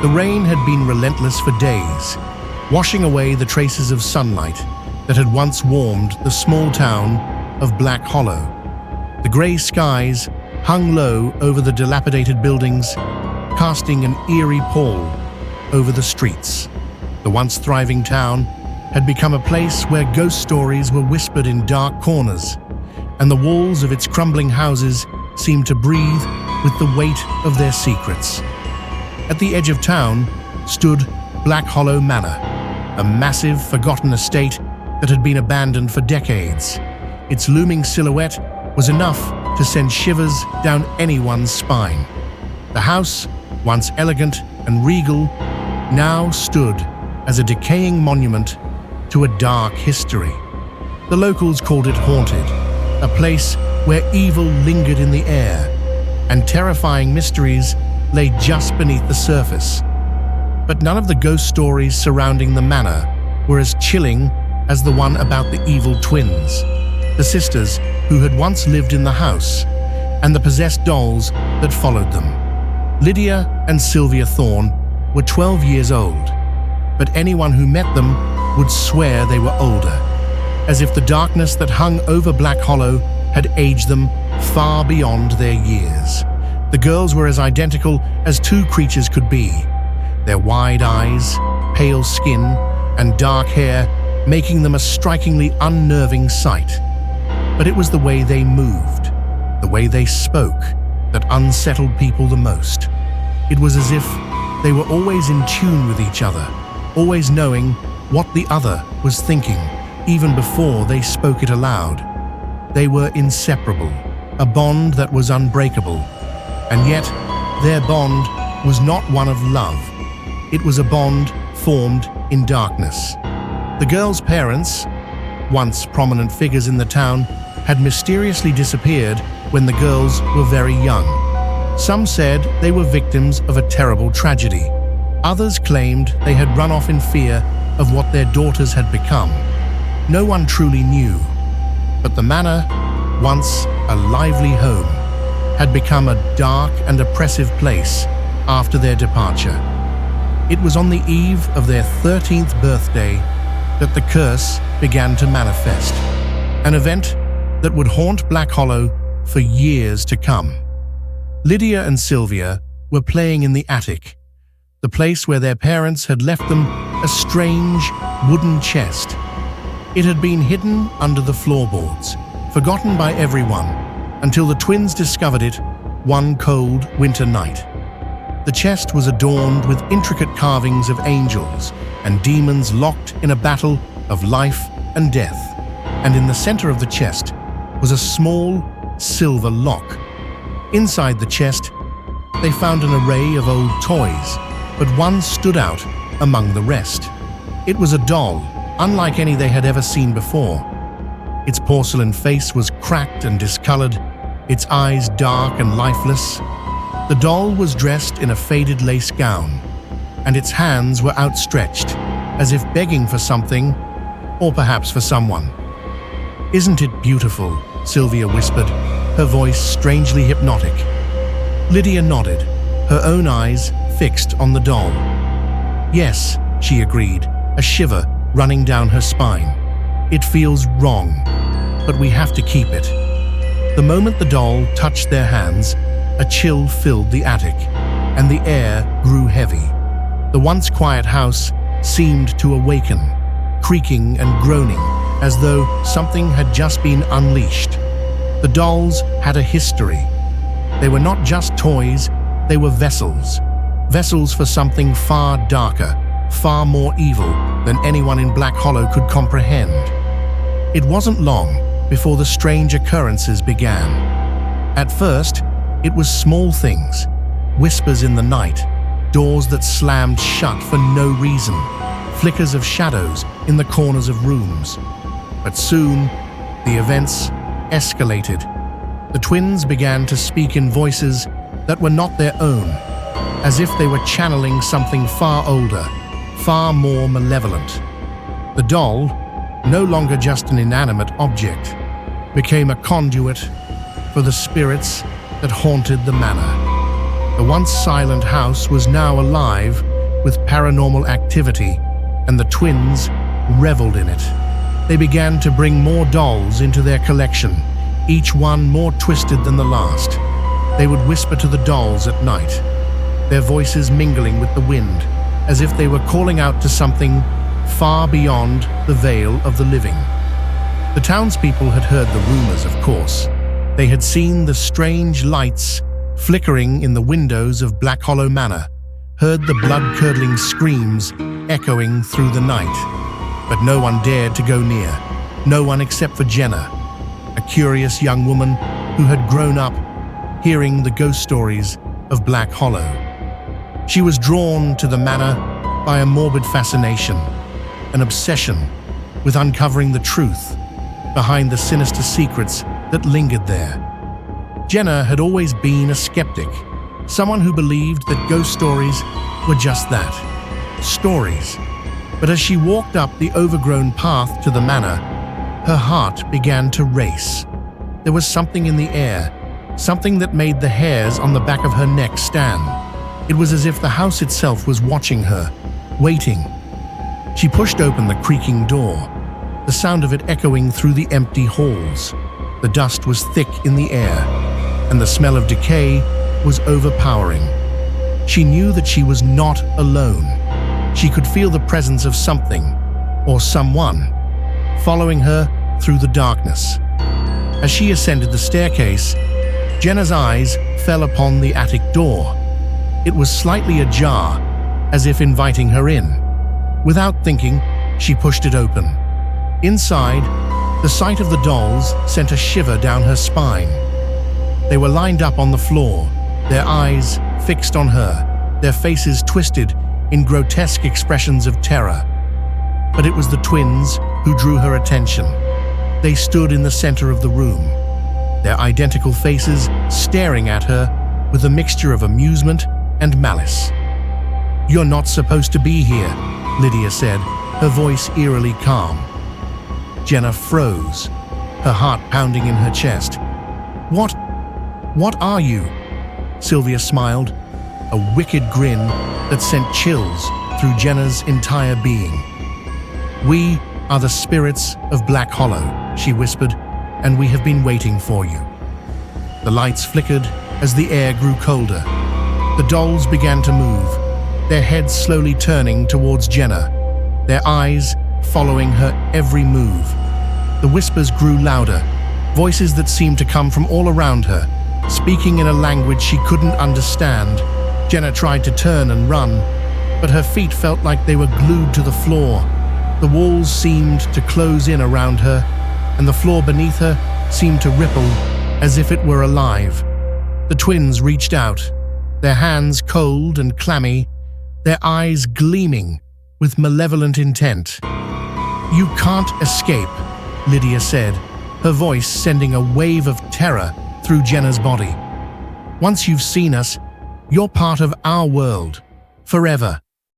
The rain had been relentless for days, washing away the traces of sunlight that had once warmed the small town of Black Hollow. The grey skies hung low over the dilapidated buildings, casting an eerie pall over the streets. The once thriving town had become a place where ghost stories were whispered in dark corners, and the walls of its crumbling houses seemed to breathe with the weight of their secrets. At the edge of town stood Black Hollow Manor, a massive, forgotten estate that had been abandoned for decades. Its looming silhouette was enough to send shivers down anyone's spine. The house, once elegant and regal, now stood as a decaying monument to a dark history. The locals called it haunted, a place where evil lingered in the air, and terrifying mysteries lay just beneath the surface. But none of the ghost stories surrounding the manor were as chilling as the one about the evil twins, the sisters who had once lived in the house, and the possessed dolls that followed them. Lydia and Sylvia Thorne were 12 years old, but anyone who met them would swear they were older, as if the darkness that hung over Black Hollow had aged them far beyond their years. The girls were as identical as two creatures could be, their wide eyes, pale skin, and dark hair making them a strikingly unnerving sight. But it was the way they moved, the way they spoke, that unsettled people the most. It was as if they were always in tune with each other, always knowing what the other was thinking, even before they spoke it aloud. They were inseparable, a bond that was unbreakable. And yet, their bond was not one of love. It was a bond formed in darkness. The girls' parents, once prominent figures in the town, had mysteriously disappeared when the girls were very young. Some said they were victims of a terrible tragedy. Others claimed they had run off in fear of what their daughters had become. No one truly knew. But the manor, once a lively home, had become a dark and oppressive place after their departure. It was on the eve of their 13th birthday that the curse began to manifest, an event that would haunt Black Hollow for years to come. Lydia and Sylvia were playing in the attic, the place where their parents had left them a strange wooden chest. It had been hidden under the floorboards, forgotten by everyone, until the twins discovered it one cold winter night. The chest was adorned with intricate carvings of angels and demons locked in a battle of life and death, and in the center of the chest was a small silver lock. Inside the chest, they found an array of old toys, but one stood out among the rest. It was a doll, unlike any they had ever seen before. Its porcelain face was cracked and discolored, its eyes dark and lifeless. The doll was dressed in a faded lace gown, and its hands were outstretched, as if begging for something, or perhaps for someone. "Isn't it beautiful?" Sylvia whispered, her voice strangely hypnotic. Lydia nodded, her own eyes fixed on the doll. "Yes," she agreed, a shiver running down her spine. "It feels wrong, but we have to keep it." The moment the doll touched their hands, a chill filled the attic, and the air grew heavy. The once quiet house seemed to awaken, creaking and groaning, as though something had just been unleashed. The dolls had a history. They were not just toys, they were vessels. Vessels for something far darker, far more evil than anyone in Black Hollow could comprehend. It wasn't long before the strange occurrences began. At first, it was small things, whispers in the night, doors that slammed shut for no reason, flickers of shadows in the corners of rooms. But soon, the events escalated. The twins began to speak in voices that were not their own, as if they were channeling something far older, far more malevolent. The doll, no longer just an inanimate object, became a conduit for the spirits that haunted the manor. The once silent house was now alive with paranormal activity, and the twins reveled in it. They began to bring more dolls into their collection, each one more twisted than the last. They would whisper to the dolls at night, their voices mingling with the wind, as if they were calling out to something far beyond the veil of the living. The townspeople had heard the rumors, of course. They had seen the strange lights flickering in the windows of Black Hollow Manor, heard the blood-curdling screams echoing through the night. But no one dared to go near, no one except for Jenna, a curious young woman who had grown up hearing the ghost stories of Black Hollow. She was drawn to the manor by a morbid fascination, an obsession with uncovering the truth behind the sinister secrets that lingered there. Jenna had always been a skeptic, someone who believed that ghost stories were just that, stories. But as she walked up the overgrown path to the manor, her heart began to race. There was something in the air, something that made the hairs on the back of her neck stand. It was as if the house itself was watching her, waiting. She pushed open the creaking door, the sound of it echoing through the empty halls. The dust was thick in the air, and the smell of decay was overpowering. She knew that she was not alone. She could feel the presence of something, or someone, following her through the darkness. As she ascended the staircase, Jenna's eyes fell upon the attic door. It was slightly ajar, as if inviting her in. Without thinking, she pushed it open. Inside, the sight of the dolls sent a shiver down her spine. They were lined up on the floor, their eyes fixed on her, their faces twisted in grotesque expressions of terror. But it was the twins who drew her attention. They stood in the center of the room, their identical faces staring at her with a mixture of amusement and malice. "You're not supposed to be here," Lydia said, her voice eerily calm. Jenna froze, her heart pounding in her chest. What are you?" Sylvia smiled, a wicked grin that sent chills through Jenna's entire being. "We are the spirits of Black Hollow," she whispered, "and we have been waiting for you." The lights flickered as the air grew colder. The dolls began to move, their heads slowly turning towards Jenna, their eyes following her every move. The whispers grew louder, voices that seemed to come from all around her, speaking in a language she couldn't understand. Jenna tried to turn and run, but her feet felt like they were glued to the floor. The walls seemed to close in around her, and the floor beneath her seemed to ripple as if it were alive. The twins reached out, their hands cold and clammy, their eyes gleaming with malevolent intent. "You can't escape," Lydia said, her voice sending a wave of terror through Jenna's body. "Once you've seen us, you're part of our world, forever."